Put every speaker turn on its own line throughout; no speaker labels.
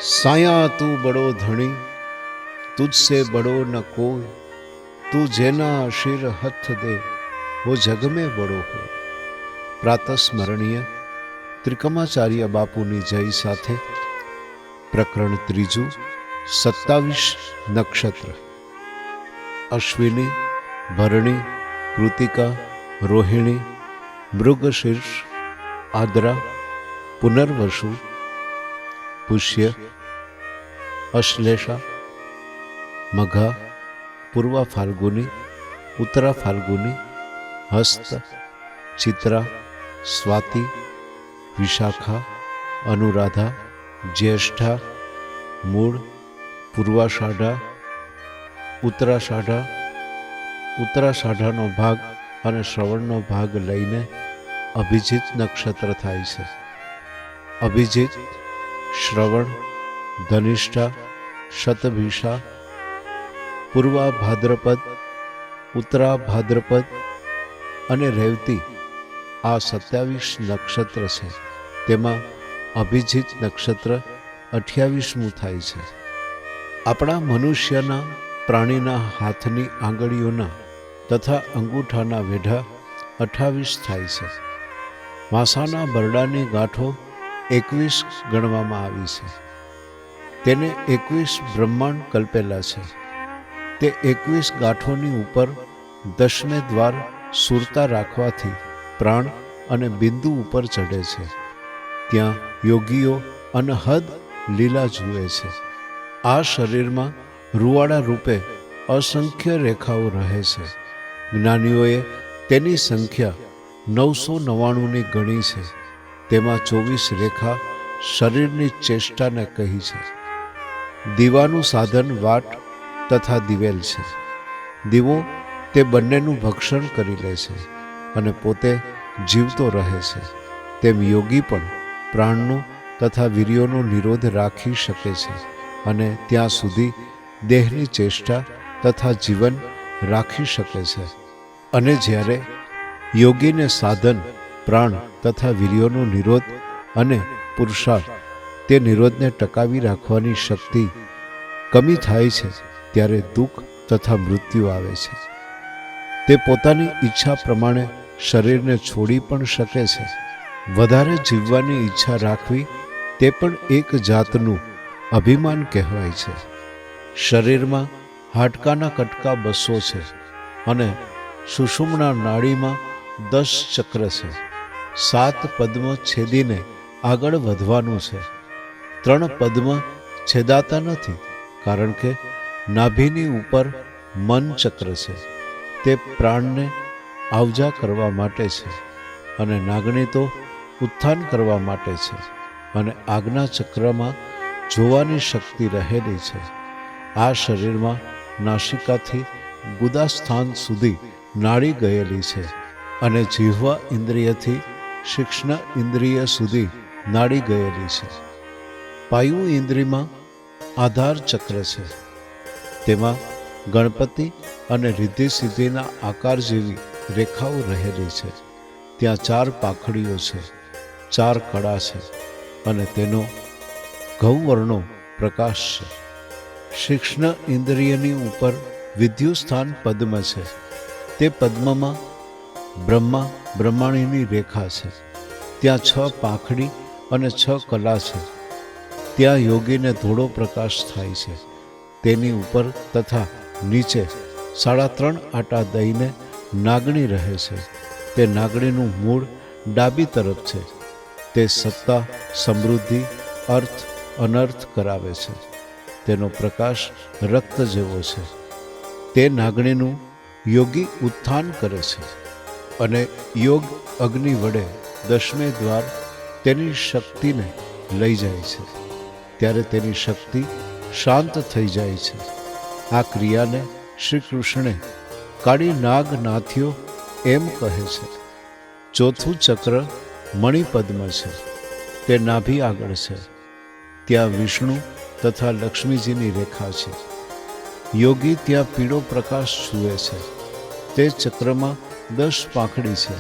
साया तू बड़ो धनी, तुझसे बड़ो न कोई, तू जेना शिर हथ दे वो जग में बड़ो हो। प्रातस्मरणीय ત્રિકમાચાર્ય બાપુની જય સાથે પ્રકરણ ત્રીજું 27 નક્ષત્ર અશ્વિની, ભરણી, કૃતિકા, રોહિણી, મૃગશીર્ષ, આદ્રા, પુનર્વસુ, પુષ્ય, અશ્લેષા, મઘા, પૂર્વા ફાલ્ગુની, ઉત્તરા ફાલ્ગુની, હસ્ત, ચિત્રા, સ્વાતિ, વિશાખા, અનુરાધા, જ્યેષ્ઠા, મૂળ, પૂર્વાષાઢા, ઉત્તરાષાઢાનો ભાગ અને શ્રવણનો ભાગ લઈને અભિજીત નક્ષત્ર થાય છે. અભિજીત, શ્રવણ, ધનિષ્ઠા, શતભિષા, પૂર્વા ભાદ્રપદ, ઉત્તરા ભાદ્રપદ અને રેવતી આ 27 નક્ષત્ર છે. તેમાં અભિજીત નક્ષત્ર 28મું થાય છે. આપણા મનુષ્યના પ્રાણીના હાથની આંગળીઓના તથા અંગૂઠાના વેઢા 28 થાય છે. માસાના બરડાની ગાંઠો 21 ગણવામાં આવી છે. તેને 21 બ્રહ્માંડ કલ્પેલા છે. તે 21 ગાંઠોની ઉપર 10મે દ્વાર સુરતા રાખવાથી પ્રાણ અને બિંદુ ઉપર ચઢે છે. ત્યાં યોગીઓ અનહદ લીલા જુએ છે. આ શરીરમાં રૂવાડા રૂપે અસંખ્ય રેખાઓ રહે છે. જ્ઞાનીઓએ તેની સંખ્યા 999ની ગણી છે. તેમાં 24 રેખા શરીરની ચેષ્ટાને કહી છે. દીવાનું સાધન વાટ તથા દિવેલ છે. દીવો તે બંનેનું ભક્ષણ કરી લે છે અને પોતે જીવતો રહે છે. તેમ યોગી પણ પ્રાણનો તથા વીર્યોનો નિરોધ રાખી શકે છે અને ત્યાં સુધી દેહની ચેષ્ટા તથા જીવન રાખી શકે છે. અને જ્યારે યોગીને સાધન, પ્રાણ તથા વીર્યોનો નિરોધ અને પુરુષાર્થ તે નિરોધને ટકાવી રાખવાની શક્તિ કમી થાય છે ત્યારે દુઃખ તથા મૃત્યુ આવે છે. તે પોતાની ઈચ્છા પ્રમાણે શરીરને છોડી પણ શકે છે. વધારે જીવવાની ઈચ્છા રાખવી તે પણ એક જાતનું અભિમાન કહેવાય છે. શરીરમાં હાડકાના કટકા 200 છે અને સુષુમ્ના નાડીમાં 10 ચક્ર છે. 7 પદ્મ છેદીને આગળ વધવાનું છે. 3 પદ્મ છેદાતા નથી કારણ કે નાભીની ઉપર મન ચક્ર છે. તે પ્રાણને આવજા કરવા માટે છે અને નાગણી તો ઉત્થાન કરવા માટે છે અને આજ્ઞા ચક્રમાં જોવાની શક્તિ રહેલી છે. આ શરીરમાં નાસિકાથી ગુદાસ્થાન સુધી નાડી ગયેલી છે અને જીહ્વા ઇન્દ્રિયથી શિક્ષણ ઇન્દ્રિય સુધી નાડી ગયેલી છે. પાયુ ઇન્દ્રિયમાં આધાર ચક્ર છે. તેમાં ગણપતિ અને રિદ્ધિ સિદ્ધિના આકાર જેવી રેખાઓ રહેલી છે. ત્યાં 4 પાંખડીઓ છે, 4 કડા છે અને તેનો ઘઉંવર્ણો પ્રકાશ છે. શિક્ષણ ઇન્દ્રિયની ઉપર વિદ્યુસ્થાન પદ્મ છે. તે પદ્મમાં બ્રહ્માણીની રેખા છે. ત્યાં 6 પાંખડી અને 6 કલા છે. ત્યાં યોગીને ધોળો પ્રકાશ થાય છે. તેની ઉપર તથા નીચે 3.5 આટા દઈને નાગણી રહે છે. તે નાગણીનું મૂળ ડાબી તરફ છે. તે સત્તા, સમૃદ્ધિ, અર્થ, અનર્થ કરાવે છે. તેનો પ્રકાશ રક્ત જેવો છે. તે નાગણીનું યોગી ઉત્થાન કરે છે અને યોગ અગ્નિ વડે 10મે દ્વાર તેની શક્તિને લઈ જાય છે. ત્યારે તેની શક્તિ શાંત થઈ જાય છે. આ ક્રિયાને શ્રી કૃષ્ણે કાળી નાગ નાથ્યો એમ કહે છે. 4થું ચક્ર મણિપદ્મ છે. તે નાભી આગળ છે. ત્યાં વિષ્ણુ તથા લક્ષ્મીજીની રેખા છે. યોગી ત્યાં પીળો પ્રકાશ જુએ છે. તે ચક્રમાં 10 પાંખડી છે.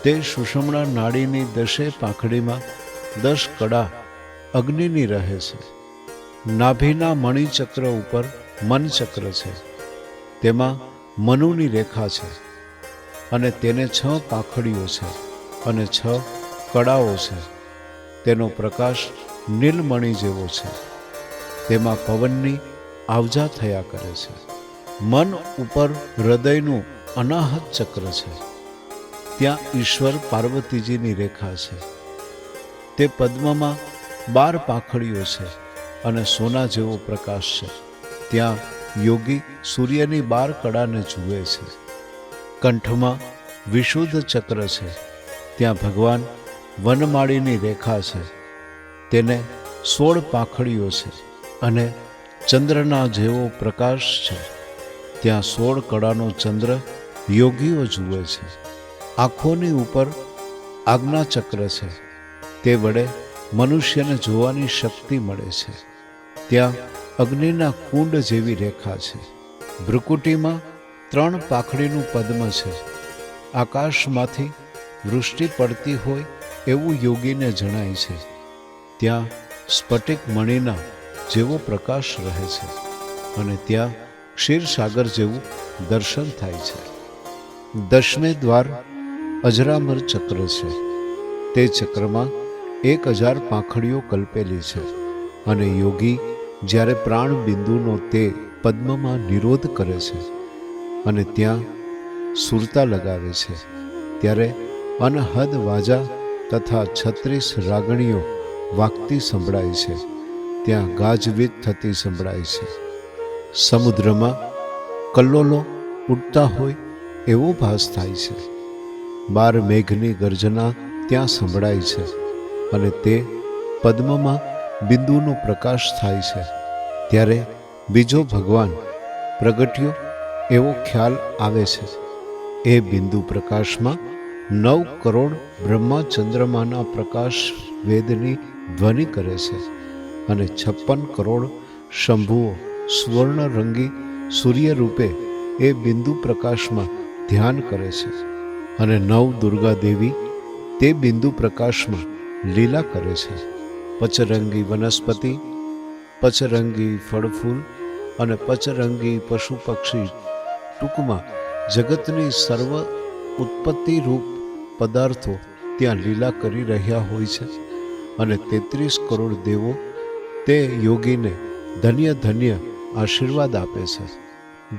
તે સુષુમ્ના નાડીની 10 પાંખડીમાં 10 કડા અગ્નિની રહે છે. નાભીના મણિચક્ર ઉપર મનચક્ર છે, તેમાં મનુની રેખા છે અને તેને 6 પાંખડીઓ છે અને 6 કડાઓ છે. તેનો પ્રકાશ નીલમણિ જેવો છે, તેમાં પવનની આવજા થયા કરે છે. મન ઉપર હૃદયનું અનાહત ચક્ર છે, ત્યાં ઈશ્વર પાર્વતીજીની રેખા છે. તે પદ્મમાં 12 પાંખડીઓ છે અને સોના જેવો પ્રકાશ છે. ત્યાં યોગી સૂર્યની 12 કળાને જુએ છે. કંઠમાં વિશુદ્ધ ચક્ર છે, ત્યાં ભગવાન વનમાળીની રેખા છે. તેને 16 પાંખડીઓ છે અને ચંદ્રના જેવો પ્રકાશ છે. ત્યાં 16 કળાનો ચંદ્ર યોગીઓ જુએ છે. આંખોની ઉપર આજ્ઞાચક્ર છે, તે વડે મનુષ્યને જોવાની શક્તિ મળે છે. ત્યાં અગ્નિના કુંડ જેવી રેખા છે. ભ્રુકુટીમાં 3 પાંખડીનું પદ્મ છે. આકાશમાંથી વૃષ્ટિ પડતી હોય એવું યોગીને જણાય છે. ત્યાં સ્ફટિક મણિના જેવો પ્રકાશ રહે છે અને ત્યાં ક્ષીરસાગર જેવું દર્શન થાય છે. 10મે દ્વાર અજરામર ચક્ર છે. તે ચક્રમાં 1000 પાંખડીઓ કલ્પેલી છે અને યોગી જ્યારે પ્રાણ બિંદુનો તે પદ્મમાં નિરોધ કરે છે અને ત્યાં સુરતા લગાવે છે, ત્યારે અનહદ વાજા તથા 36 રાગણીઓ વાગતી સંભળાય છે. ત્યાં ગાજવીજ થતી સંભળાય છે. સમુદ્રમાં કલ્લોલો ઉડતા હોય એવો ભાસ થાય છે. 12 મેઘની ગર્જના ત્યાં સંભળાય છે અને તે પદ્મમાં બિંદુનો પ્રકાશ થાય છે. ત્યારે બીજો ભગવાન પ્રગટ્યો એવો ખ્યાલ આવે છે. એ બિંદુ પ્રકાશમાં 9 કરોડ બ્રહ્મા ચંદ્રમાના પ્રકાશ વેદની ધ્વનિ કરે છે અને 56 કરોડ શંભુઓ સ્વર્ણરંગી સૂર્ય રૂપે એ બિંદુ પ્રકાશમાં ધ્યાન કરે છે અને 9 દુર્ગા દેવી તે બિંદુ પ્રકાશમાં લીલા કરે છે. પચરંગી વનસ્પતિ, પચરંગી ફળફૂલ અને પચરંગી પશુ પક્ષી, ટૂંકમાં જગતની સર્વ ઉત્પત્તિ રૂપ પદાર્થો ત્યાં લીલા કરી રહ્યા હોય છે અને 33 કરોડ દેવો તે યોગીને ધન્ય ધન્ય આશીર્વાદ આપે છે.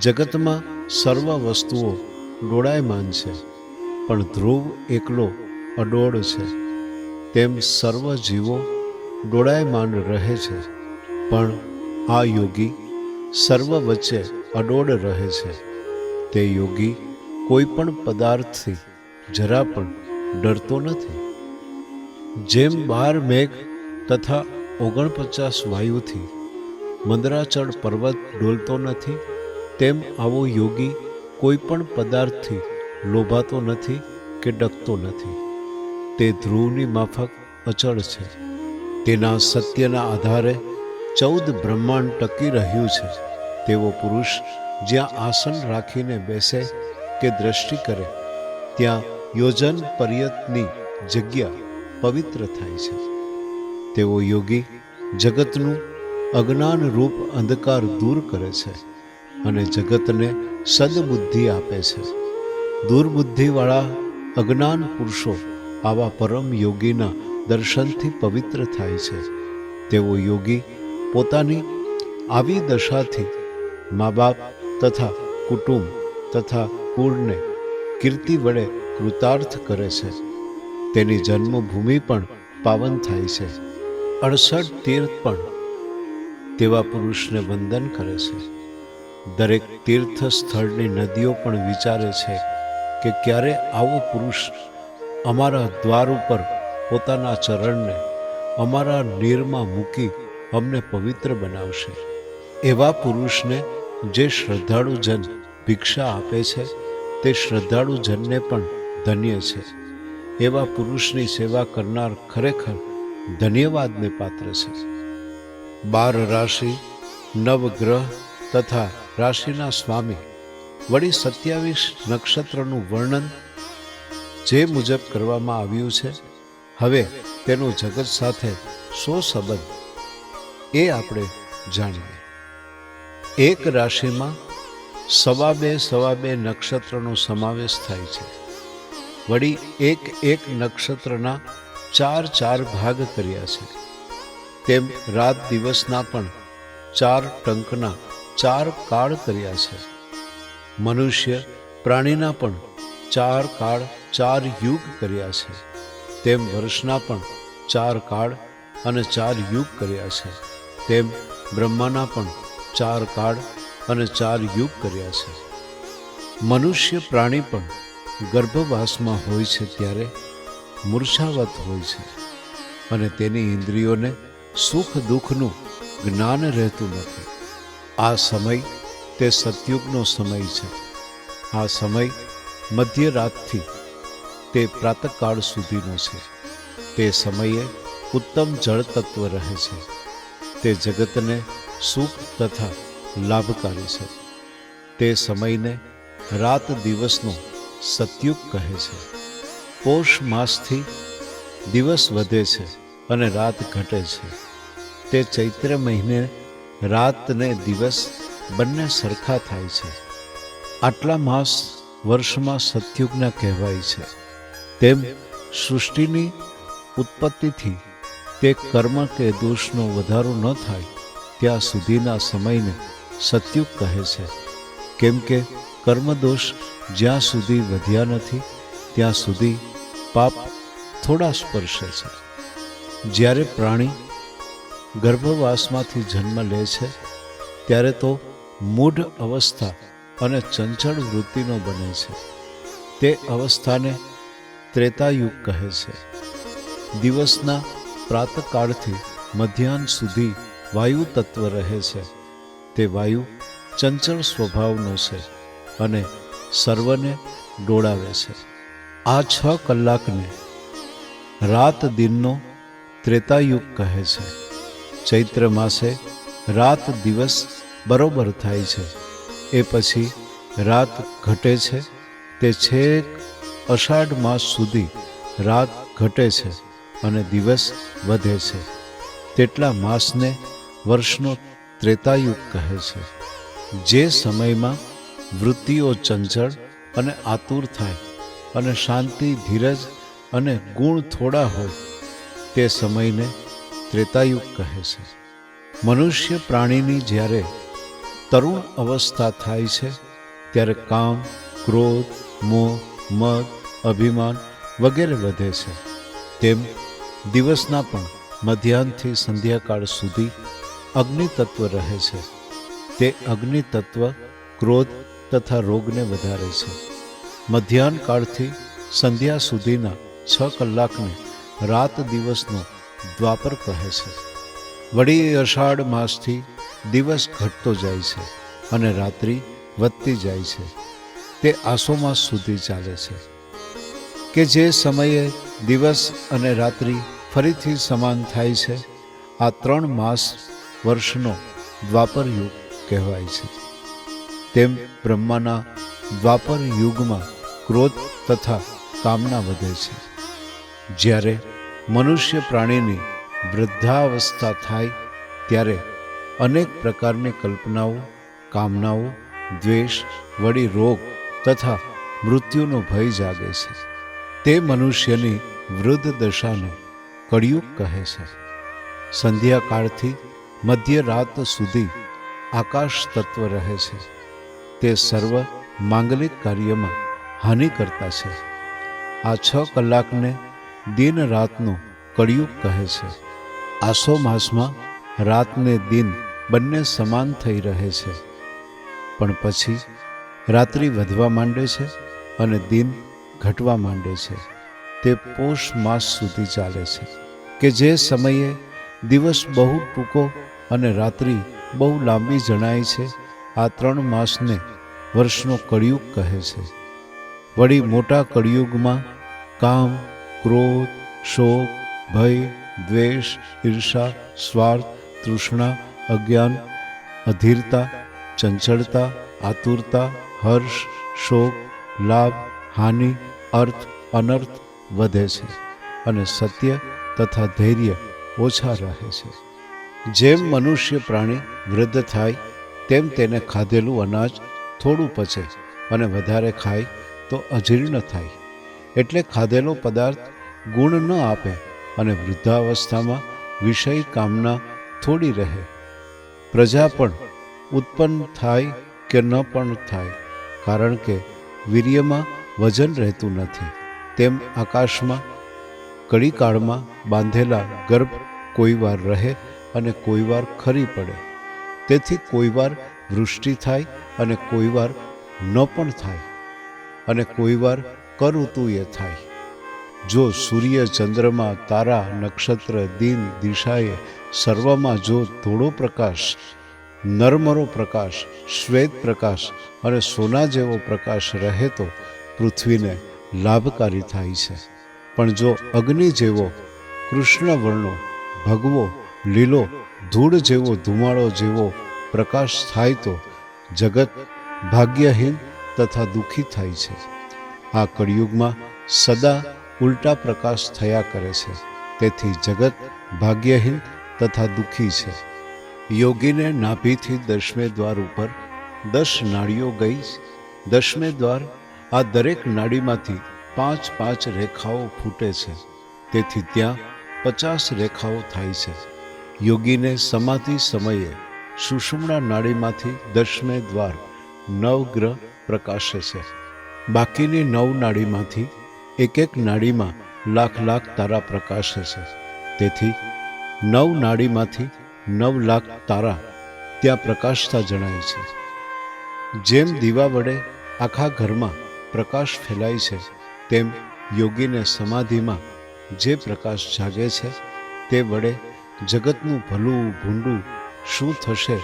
જગતમાં સર્વ વસ્તુઓ ડોળાયમાન છે, પણ ધ્રુવ એકલો અડોળ છે. તેમ સર્વ જીવો ડોળાયમાન રહે છે, પણ આ યોગી સર્વ વચ્ચે અડોળ રહે છે. તે યોગી કોઈ પણ પદાર્થથી જરા પણ ડરતો નથી. જેમ 12 મેઘ તથા 49 વાયુથી મંદરાચળ પર્વત ડોલતો નથી, તેમ આવો યોગી કોઈ પણ પદાર્થથી લોભાતો નથી કે ડગતો નથી. તે ધ્રુવની માફક અચળ છે. તેના સત્યના આધારે 14 બ્રહ્માંડ ટકી રહ્યું છે. તેવો પુરુષ જ્યાં આસન રાખીને બેસે કે દ્રષ્ટિ કરે, ત્યાં યોજન પર્યંતની જગ્યા પવિત્ર થાય છે. તેવો યોગી જગતનું અજ્ઞાન રૂપ અંધકાર દૂર કરે છે અને જગતને સદબુદ્ધિ આપે છે. દુર્બુદ્ધિવાળા અજ્ઞાન પુરુષો આવા પરમ યોગીના દર્શનથી પવિત્ર થાય છે. તેવો યોગી પોતાની આવી દશાથી મા બાપ તથા કુટુંબ તથા કુળને કીર્તિ વડે કૃતાર્થ કરે છે. તેની જન્મભૂમિ પણ પાવન થાય છે. 68 તીર્થ પણ તેવા પુરુષને વંદન કરે છે. દરેક તીર્થ સ્થળની નદીઓ પણ વિચારે છે કે ક્યારે આવો પુરુષ અમારા દ્વાર ઉપર પોતાના ચરણને અમારા નીરમાં મૂકી અમને પવિત્ર બનાવશે. એવા પુરુષને જે શ્રદ્ધાળુ જન ભિક્ષા આપે છે, તે શ્રદ્ધાળુ જનને પણ ધન્ય છે. એવા પુરુષની સેવા કરનાર ખરેખર ધન્યવાદને પાત્ર છે. 12 રાશિ, 9 ગ્રહ તથા રાશિના સ્વામી વળી 27 નક્ષત્રનું વર્ણન જે મુજબ કરવામાં આવ્યું છે. હવે તેનો જગત સાથે શો સંબંધ એ આપણે જાણીએ. એક રાશિમાં સવા બે નક્ષત્રનો સમાવેશ થાય છે. વળી એક નક્ષત્રના ચાર ભાગ કર્યા છે. તેમ રાત દિવસના પણ 4 ટંકના 4 કાળ કર્યા છે. મનુષ્ય પ્રાણીના પણ 4 કાળ 4 યુગ કર્યા છે. તેમ વર્ષના પણ 4 કાળ અને 4 યુગ કર્યા છે. તેમ બ્રહ્માના પણ 4 કાળ અને 4 યુગ કર્યા છે. મનુષ્ય પ્રાણી પણ ગર્ભવાસમાં હોય છે ત્યારે મૂર્છાવત હોય છે અને તેની ઇન્દ્રિયોને સુખ દુઃખનું જ્ઞાન રહેતું નથી. આ સમય તે સતયુગનો સમય છે. આ સમય મધ્યરાતથી તે પ્રાતઃકાળ સુધીનો છે. તે સમયે ઉત્તમ જળ તત્વ રહે છે. તે જગતને સુખ તથા લાભકારી છે. તે સમયને રાત દિવસનો સતયુગ કહે છે. પોષ માસથી દિવસ વધે છે અને રાત ઘટે છે. તે ચૈત્ર મહિને રાત ને દિવસ બંને સરખા થાય છે. આટલા માસ વર્ષમાં સતયુગના કહેવાય છે. તેમ સૃષ્ટિની ઉત્પત્તિથી તે કર્મ કે દોષનો વધારો ન થાય ત્યાં સુધીના સમયને સતયુગ કહે છે. કેમ કે કર્મદોષ જ્યાં સુધી વધ્યા નથી ત્યાં સુધી પાપ થોડા સ્પર્શે છે. જ્યારે પ્રાણી ગર્ભવાસમાંથી જન્મ લે છે ત્યારે તો મૂઢ અવસ્થા અને ચંચળ વૃત્તિનો બને છે. તે અવસ્થાને ત્રેતાયુગ કહે છે. દિવસના પ્રાતઃકાળથી મધ્યાહન સુધી વાયુ તત્વ રહે છે. તે વાયુ ચંચળ સ્વભાવનો છે અને સર્વને ડોળાવે છે. આ 6 કલાકને રાત દિનનો ત્રેતાયુગ કહે છે. ચૈત્ર માસે રાત દિવસ બરોબર થાય છે. એ પછી રાત ઘટે છે. તે છેક અષાઢ માસ સુધી રાત ઘટે છે અને દિવસ વધે છે. તેટલા માસને વર્ષનો ત્રેતાયુગ કહે છે. જે સમયમાં વૃત્તિઓ ચંચળ અને આતુર થાય અને શાંતિ ધીરજ અને ગુણ થોડા હોય તે સમયને ત્રેતાયુગ કહે છે. મનુષ્ય પ્રાણીની જ્યારે તરુણ અવસ્થા થાય છે ત્યારે કામ, ક્રોધ, મોહ, મદ, અભિમાન વગેરે વધે છે. તેમ દિવસના પણ મધ્યાહનથી સંધ્યાકાળ સુધી અગ્નિ તત્વ રહે છે. તે અગ્નિ તત્વ ક્રોધ તથા રોગને વધારે છે. મધ્યાહન કાળથી સંધ્યા સુધીના 6 કલાકને રાત દિવસનો દ્વાપર કહે છે. વળી અષાઢ માસથી દિવસ ઘટતો જાય છે અને રાત્રિ વધતી જાય છે. તે આસો માસ સુધી ચાલે છે કે જે સમયે દિવસ અને રાત્રિ ફરીથી સમાન થાય છે. આ 3 માસ વર્ષનો દ્વાપર યુગ કહેવાય છે. તેમ બ્રહ્માના દ્વાપર યુગમાં ક્રોધ તથા કામના વધે છે. જ્યારે મનુષ્ય પ્રાણીની વૃદ્ધાવસ્થા થાય ત્યારે અનેક પ્રકારની કલ્પનાઓ, કામનાઓ, દ્વેષ, વળી રોગ તથા મૃત્યુનો ભય જાગે છે. તે મનુષ્યની વૃદ્ધ દશાને કળિયુગ કહે છે. સંધ્યાકાળથી મધ્યરાત સુધી આકાશ તત્વ રહે છે. તે સર્વ માંગલિક કાર્યમાં હાનિ કરતા છે. આ 6 કલાકને દિન રાતનો કળિયુગ કહે છે. આસો માસમાં રાત ને દિન બંને સમાન થઈ રહે છે, પણ પછી રાત્રિ વધવા માંડે છે અને દિન ઘટવા માંડે છે. તે પોષ માસ સુધી ચાલે છે કે જે સમયે દિવસ બહુ ટૂંકો અને રાત્રિ બહુ લાંબી જણાય છે. આ 3 માસને વર્ષનો કળિયુગ કહે છે. વળી મોટા કળિયુગમાં કામ, ક્રોધ, શોક, ભય, દ્વેષ, ઈર્ષા, સ્વાર્થ, તૃષ્ણા, અજ્ઞાન, અધીરતા, ચંચળતા, આતુરતા, હર્ષ, શોક, લાભ, હાનિ, અર્થ, અનર્થ વધે છે અને સત્ય તથા ધૈર્ય ઓછા રહે છે. જેમ મનુષ્ય પ્રાણી વૃદ્ધ થાય તેમ તેને ખાધેલું અનાજ થોડું પચે અને વધારે ખાય તો અજીર્ણ થાય. એટલે ખાધેલો પદાર્થ ગુણ ન આપે અને વૃદ્ધાવસ્થામાં વિષય કામના થોડી રહે. પ્રજા પણ ઉત્પન્ન થાય કે ન પણ થાય, કારણ કે વીર્યમાં વજન રહેતું નથી. તેમ આકાશમાં કડીકાળમાં બાંધેલા ગર્ભ કોઈ વાર રહે અને કોઈ વાર ખરી પડે. તેથી કોઈ વાર વૃષ્ટિ થાય અને કોઈ વાર ન પણ થાય, અને કોઈ વાર કઋતુએ થાય. જો સૂર્ય, ચંદ્રમા, તારા, નક્ષત્ર, દિન, દિશાએ સર્વમાં જો ધોળો પ્રકાશ, નરમરો પ્રકાશ, શ્વેત પ્રકાશ અને સોના જેવો પ્રકાશ રહે તો પૃથ્વીને લાભકારી થાય છે. પણ જો અગ્નિ જેવો કૃષ્ણ વર્ણો, ભગવો, લીલો, ધૂળ જેવો, ધુમાડો જેવો પ્રકાશ થાય તો જગત ભાગ્યહીન તથા દુઃખી થાય છે. આ કળિયુગમાં સદા ઉલટા પ્રકાશ થયા કરે છે. તેથી જગત ભાગ્યહીન તથા દુઃખી છે. યોગીને નાભીથી 10મે દ્વાર ઉપર 10 નાડીઓ ગઈ. 10મે દ્વાર, આ દરેક નાડીમાંથી 5-5 રેખાઓ ફૂટે છે. તેથી ત્યાં 50 રેખાઓ થાય છે. યોગીને સમાધિ સમયે સુષુમ્ના નાડીમાંથી 10મે દ્વાર 9 ગ્રહ પ્રકાશે છે. બાકીની 9 નાડીમાંથી એક નાડીમાં લાખ તારા પ્રકાશે છે. તેથી 9 નાડીમાંથી 9 લાખ તારા ત્યાં પ્રકાશતા જણાય છે. જેમ દીવા વડે આખા ઘરમાં પ્રકાશ ફેલાય છે, તેમ યોગીને સમાધિમાં જે પ્રકાશ જાગે છે તે વડે જગતનું ભલું ભૂંડું શું થશે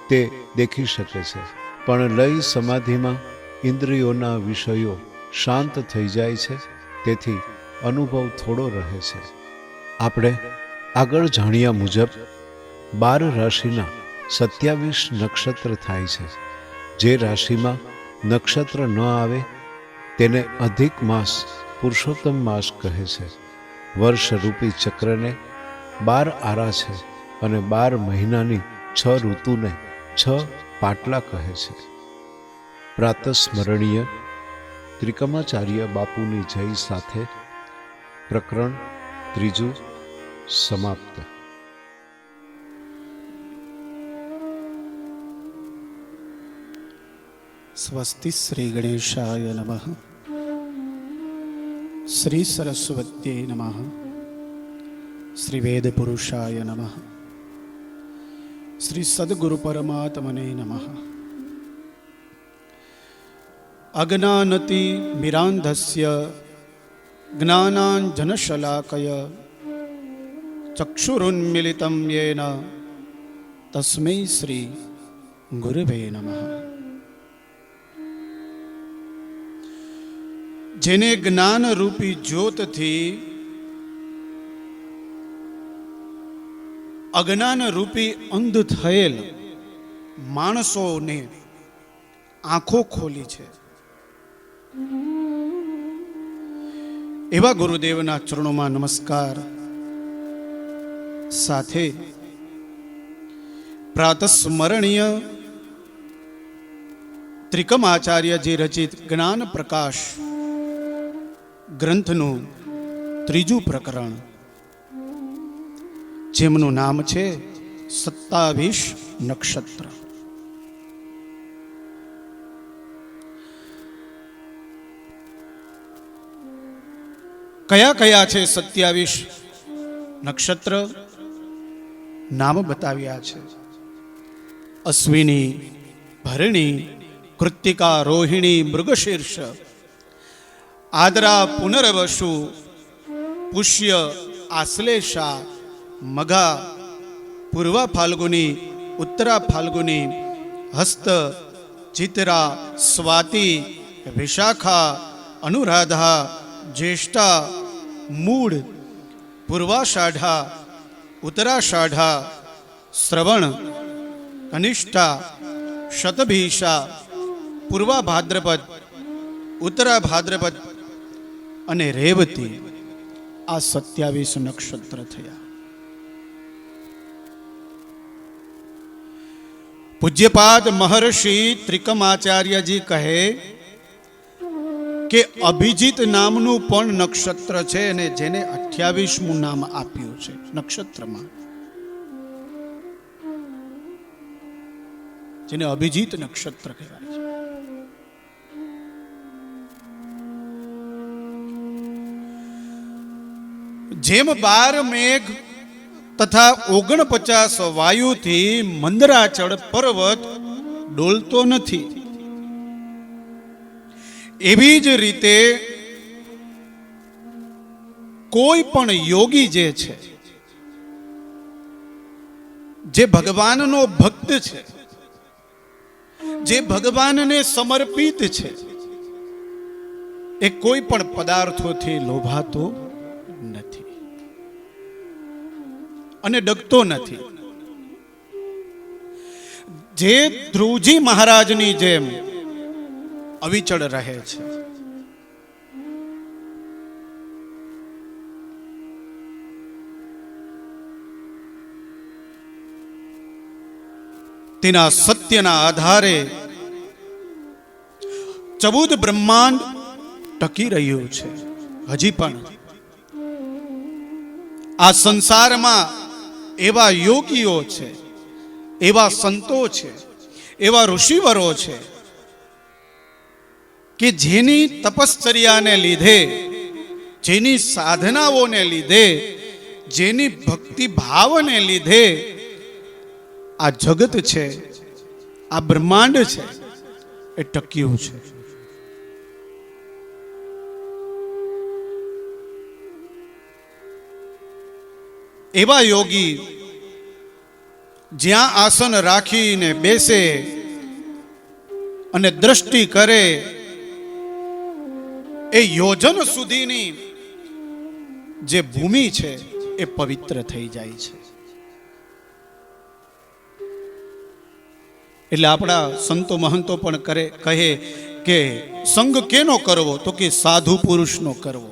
તે દેખી શકે છે. પણ લય સમાધિમાં ઇન્દ્રિયોના વિષયો શાંત થઈ જાય છે. તેથી અનુભવ થોડો રહે છે. આપણે આગળ જાણ્યા મુજબ 12 રાશિના 27 નક્ષત્ર થાય છે. જે રાશિમાં નક્ષત્ર ન આવે તેને અધિક માસ, પુરુષોત્તમ માસ કહે છે. વર્ષરૂપી ચક્રને 12 આરા છે અને 12 મહિનાની 6 ઋતુને 6 પાટલા કહે છે. પ્રાતસ્મરણીય ત્રિકમાચાર્ય બાપુની જય સાથે પ્રકરણ 3 સમાપ્ત.
સ્વસ્તિ શ્રી ગણેશાય નમઃ. શ્રી સરસ્વત્યે નમઃ. શ્રી વેદ પુરુષાય નમઃ. શ્રી સદગુરુ પરમાત્મને નમઃ. અજ્ઞાનતિ મિરાંધસ્ય જ્ઞાનાંજનશલાકય ચક્ષુરુન્મિલિતં યેન તસ્મૈ શ્રી ગુરવે નમઃ. જેને જ્ઞાનરૂપી જ્યોતથી અજ્ઞાનરૂપી અંધ થયેલ માણસોને આંખો ખોલી છે, એવા ગુરુદેવના ચરણોમાં નમસ્કાર સાથે પ્રાતસ્મરણીય ત્રિકમાચાર્યજી રચિત જ્ઞાન પ્રકાશ ગ્રંથનું 3 પ્રકરણ, જેમનું નામ છે 27 નક્ષત્ર. કયા કયા છે 27 નક્ષત્ર? નામ બતાવ્યા છે. અશ્વિની, ભરણી, કૃત્તિકા, રોહિણી, મૃગશીર્ષ, આદ્રા, પુનર્વસુ, પુષ્ય, આશ્લેષા, મઘા, પૂર્વા ફાલ્ગુની, ઉત્તરા ફાલ્ગુની, હસ્ત, ચિત્રા, સ્વાતિ, વિશાખા, અનુરાધા, જ્યેષ્ઠા, મૂળ, પૂર્વાષાઢા, ઉત્તરાષાઢા, શ્રવણ, કનિષ્ઠા, શતભીષા, પૂર્વા ભાદ્રપદ, ઉત્તરા ભાદ્રપદ અને રેવતી. આ 27 નક્ષત્ર થયા. પૂજ્યપાદ મહર્ષિ ત્રિકમાચાર્યજી કહે કે અભિજીત નામનું પણ નક્ષત્ર છે અને જેને 28મું નામ આપ્યું છે નક્ષત્રમાં, જેને અભિજીત નક્ષત્ર કહેવાય છે. જેમ 12 મેઘ તથા 49 વાયુથી મંદરાચળ પર્વત ડોલતો નથી, એવી જ રીતે કોઈ પણ યોગી જે છે, જે ભગવાનનો ભક્ત છે, જે ભગવાનને સમર્પિત છે, એ કોઈ પણ પદાર્થોથી લોભાતો નથી અને ડગતો નથી. જે ધ્રુવજી મહારાજની જેમ અવિચળ રહે છે. તેના સત્યના આધારે 14 બ્રહ્માંડ ટકી રહ્યું છે. હજી પણ આ સંસારમાં એવા યોગીઓ છે, એવા સંતો છે, એવા ઋષિવરો છે કે જેની તપશ્ચર્યાને લીધે, જેની સાધનાઓને લીધે, જેની ભક્તિ ભાવને લીધે આ જગત છે, આ બ્રહ્માંડ છે, એ ટક્યું છે. એવા યોગી જ્યાં આસન રાખીને બેસે અને દ્રષ્ટિ કરે, એ યોજન સુધીની જે ભૂમિ છે એ પવિત્ર થઈ જાય છે. એટલે આપણા સંતો મહંતો પણ કહે કે સંગ કેનો કરવો, તો કે સાધુ પુરુષનો કરવો.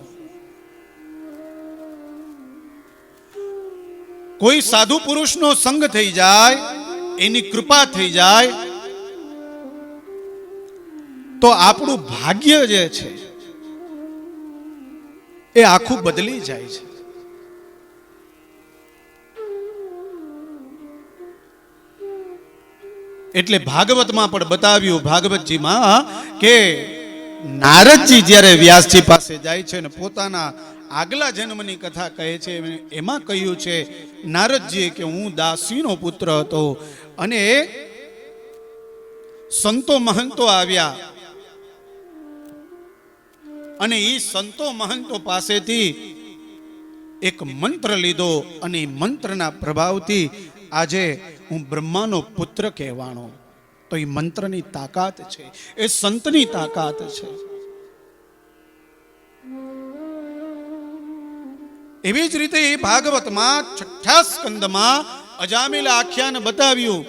કોઈ સાધુ પુરુષનો સંગ થઈ જાય, એની કૃપા થઈ જાય, તો આપણું ભાગ્ય જે છે એ આખું બદલી જાય છે. એટલે ભાગવતમાં પણ બતાવ્યું, ભાગવતજીમાં, કે નારદજી જ્યારે વ્યાસજી પાસે જાય છે ને પોતાના આગલા જન્મની કથા કહે છે, એમાં કહ્યું છે નારદજીએ કે હું દાસીનો પુત્ર હતો અને સંતો મહંતો આવ્યા અને એ સંતો મહંતો પાસેથી એક મંત્ર લીધો અને એ મંત્રના પ્રભાવથી આજે હું બ્રહ્માનો પુત્ર કહેવાનો. તો એ મંત્રની તાકાત છે, એ સંતની તાકાત છે. એવી જ રીતે એ ભાગવતમાં 6થા સ્કંદમાં અજામિલ આખ્યાન બતાવ્યું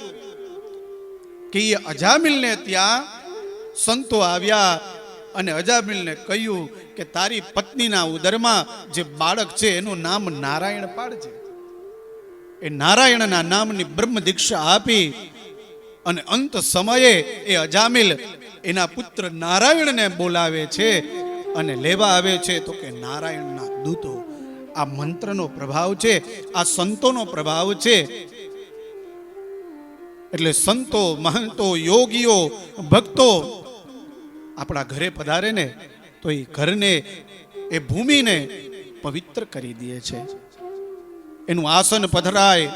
કે એ અજામિલને ત્યાં સંતો આવ્યા અને અજામિલને કહ્યું કે તારી પત્નીના ઉદરમાં જે બાળક છે એનું નામ નારાયણ પાડજે. એ નારાયણના નામની બ્રહ્મ દીક્ષા આપી અને અંત સમયે એ અજામિલ એના પુત્ર નારાયણને બોલાવે છે અને લેવા આવે છે તો કે નારાયણના દૂતો. આ મંત્રનો પ્રભાવ છે, આ સંતોનો પ્રભાવ છે. એટલે સંતો મહંતો યોગીઓ ભક્તો આપણા ઘરે પધારે ને તો એ ઘરને, એ ભૂમિને પવિત્ર કરી દે છે. એનું આસન પધરાય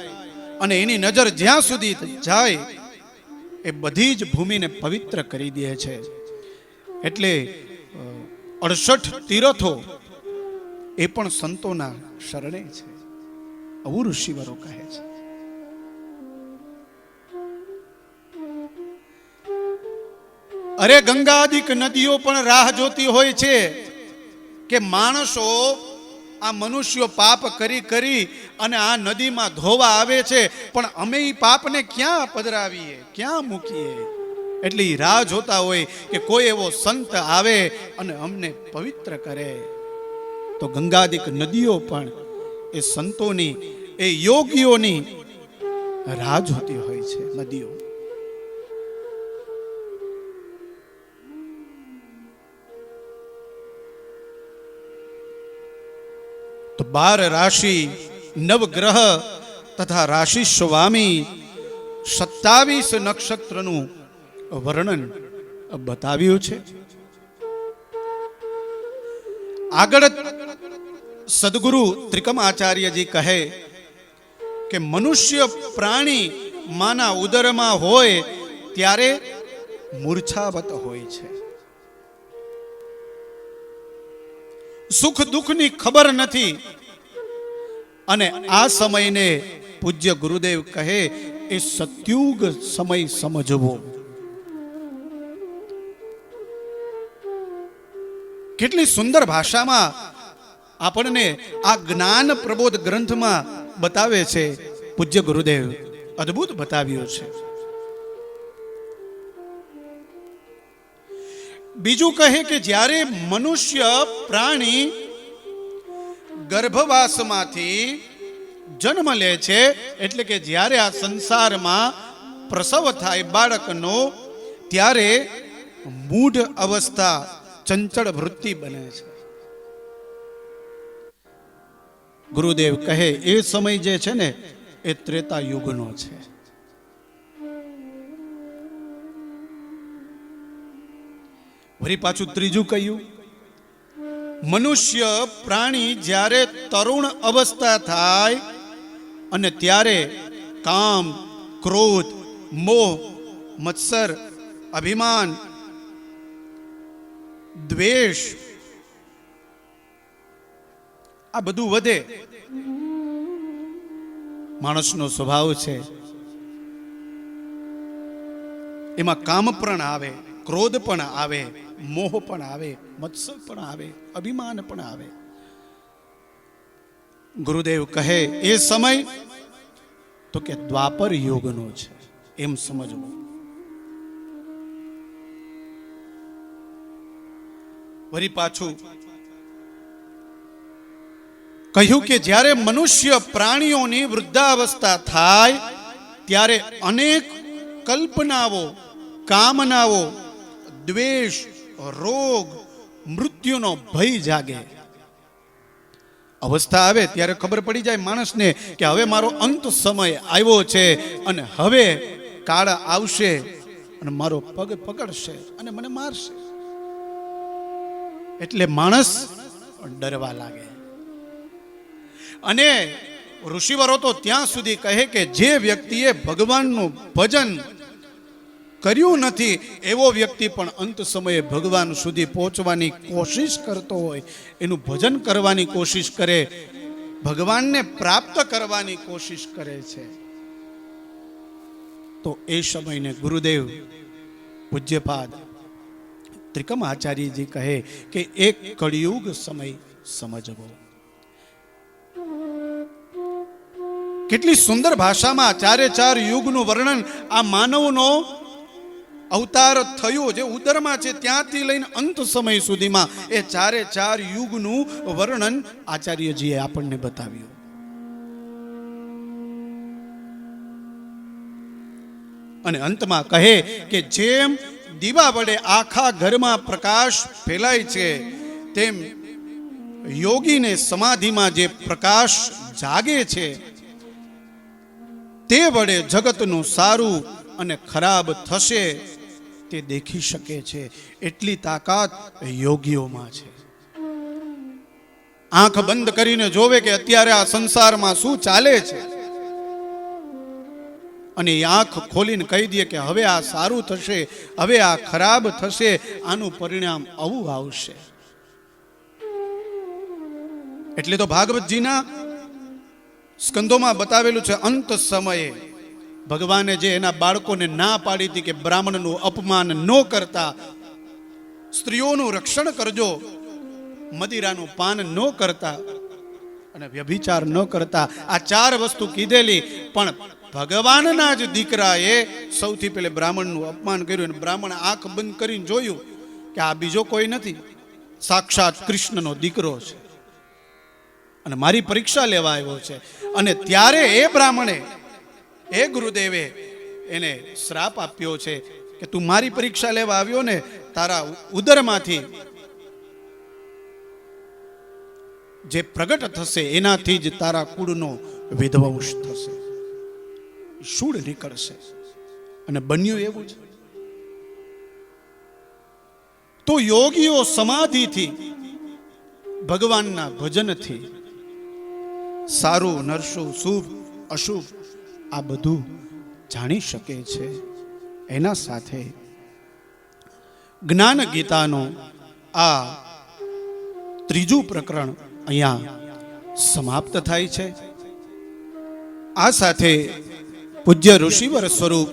અને એની નજર જ્યાં સુધી જાય એ બધી જ ભૂમિને પવિત્ર કરી દે છે. એટલે 68 તીર્થો એ પણ સંતોના શરણે છે, આવું ઋષિવરો કહે છે. અરે ગંગાદિક નદીઓ પણ રાહ જોતી હોય છે કે માણસો, આ મનુષ્યો પાપ કરી કરી અને આ નદીમાં ધોવા આવે છે, પણ અમે એ પાપને ક્યાં પધરાવીએ, ક્યાં મૂકીએ. એટલે એ રાહ જોતા હોય કે કોઈ એવો સંત આવે અને અમને પવિત્ર કરે. તો ગંગાદિક નદીઓ પણ એ સંતોની, એ યોગીઓની રાહ જોતી હોય છે. નદીઓ 12 રાશિ, નવગ્રહ તથા રાશિ સ્વામી 27 નક્ષત્રનું વર્ણન બતાવ્યું છે. આગળ સદગુરુ ત્રિકમ આચાર્યજી કહે કે મનુષ્ય પ્રાણી માના ઉદરમાં હોય ત્યારે મૂર્છાવત હોય છે. સુખ દુઃખની ખબર નથી અને આ સમયને પૂજ્ય ગુરુદેવ કહે એ સત્યુગ સમય સમજવો. કેટલી સુંદર ભાષામાં આપણને આ જ્ઞાન પ્રબોધ ગ્રંથમાં બતાવે છે પૂજ્ય ગુરુદેવ. અદ્ભુત બતાવ્યું છે. બીજું કહે કે જ્યારે મનુષ્ય પ્રાણી ગર્ભવાસમાંથી જન્મ લે છે, એટલે કે જ્યારે આ સંસારમાં પ્રસવ થાય બાળકનો, ત્યારે મૂઢ અવસ્થા ચંચળ વૃત્તિ બને છે. ગુરુદેવ કહે એ સમય જે છે ને એ ત્રેતા યુગનો છે. વળી પાછું ત્રીજું કહ્યું, મનુષ્ય પ્રાણી જ્યારે તરુણ અવસ્થા થાય અને ત્યારે કામ, ક્રોધ, મોહ, મત્સર, અભિમાન, દ્વેષ આ બધું વધે. માણસનો સ્વભાવ છે, એમાં કામ પણ આવે, ક્રોધ પણ આવે, મોહ પણ આવે, મત્સર પણ આવે, અભિમાન પણ આવે. ગુરુદેવ કહે એ સમય તો કે દ્વાપર યુગનો છે, એમ સમજવું. વળી પાછું કહ્યું કે જ્યારે મનુષ્ય પ્રાણીઓની વૃદ્ધાવસ્થા થાય ત્યારે અનેક કલ્પનાઓ, કામનાઓ, દ્વેષ, રોગ, મૃત્યુનો ભય જાગે. અવસ્થા આવે ત્યારે ખબર પડી જાય માણસને કે હવે મારો અંત સમય આવ્યો છે અને હવે કાળ આવશે અને મારો પગ પકડશે અને મને મારશે. એટલે માણસ ડરવા લાગે. અને ઋષિવરો તો ત્યાં સુધી કહે કે જે વ્યક્તિએ ભગવાનનું ભજન કર્યું નથી એવો વ્યક્તિ પણ અંત સમયે ભગવાન સુધી પહોંચવાની કોશિશ કરતો હોય, એનું ભજન કરવાની કોશિશ કરે, ભગવાનને પ્રાપ્ત કરવાની કોશિશ કરે છે, તો એ સમયને ગુરુદેવ પૂજ્યપાદ ત્રિકમ આચાર્યજી કહે કે એક કળિયુગ સમય સમજવો. કેટલી સુંદર ભાષામાં ચારે ચાર યુગનું વર્ણન આ માનવનો અવતાર થયો જે ઉદરમાં છે ત્યાંથી લઈને અંત સમય સુધીમાં એ ચારે ચાર યુગનું વર્ણન આચાર્યજીએ આપણને બતાવ્યું. અને અંતમાં કહે કે જેમ દીવા વડે આખા ઘરમાં પ્રકાશ ફેલાય છે તેમ યોગીને સમાધિમાં જે પ્રકાશ જાગે છે તે વડે જગતનું સારું અને ખરાબ થશે તે દેખી શકે છે. એટલી તાકાત યોગીઓમાં છે. આંખ બંધ કરીને જોવે કે અત્યારે આ સંસારમાં શું ચાલે છે અને આંખ ખોલીને કહી દે કે હવે આ સારું થશે, હવે આ ખરાબ થશે, આનું પરિણામ આવું આવશે. એટલે તો ભાગવતજીના સ્કંદોમાં બતાવેલું છે અંત સમયે ભગવાને જે એના બાળકોને ના પાડી હતી કે બ્રાહ્મણનું અપમાન ન કરતા, સ્ત્રીઓનું રક્ષણ કરજો, મદિરાનું પાન ન કરતા અને વ્યભિચાર ન કરતા, આ ચાર વસ્તુ કીધેલી. પણ ભગવાનના જ દીકરાએ સૌથી પહેલે બ્રાહ્મણનું અપમાન કર્યું અને બ્રાહ્મણ આંખ બંધ કરીને જોયું કે આ બીજો કોઈ નથી, સાક્ષાત કૃષ્ણનો દીકરો છે અને મારી પરીક્ષા લેવા આવ્યો છે. અને ત્યારે એ બ્રાહ્મણે, એ ગુરુદેવે એને શ્રાપ આપ્યો છે કે તું મારી પરીક્ષા લેવા આવ્યો ને, તારા ઉદરમાંથી જે પ્રગટ થશે એનાથી જ તારા કુળનો વિધ્વંસ થશે, શૂળ નીકળશે. અને બન્યું એવું છે. તો યોગીઓ સમાધિથી, ભગવાનના ભજનથી સારું નરશું, શુભ અશુભ આ બધું જાણી શકે છે. એના સાથે જ્ઞાન ગીતાનો આ ત્રીજું પ્રકરણ અહીંયા સમાપ્ત થાય છે. આ સાથે પૂજ્ય ઋષિવર સ્વરૂપ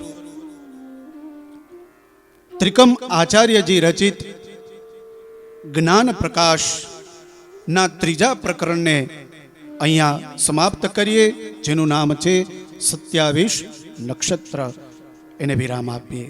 ત્રિકમ આચાર્યજી રચિત જ્ઞાન પ્રકાશ ના ત્રીજા પ્રકરણને અહીંયા સમાપ્ત કરીએ, જેનું નામ છે 27 નક્ષત્ર. એને વિરામ આપીએ.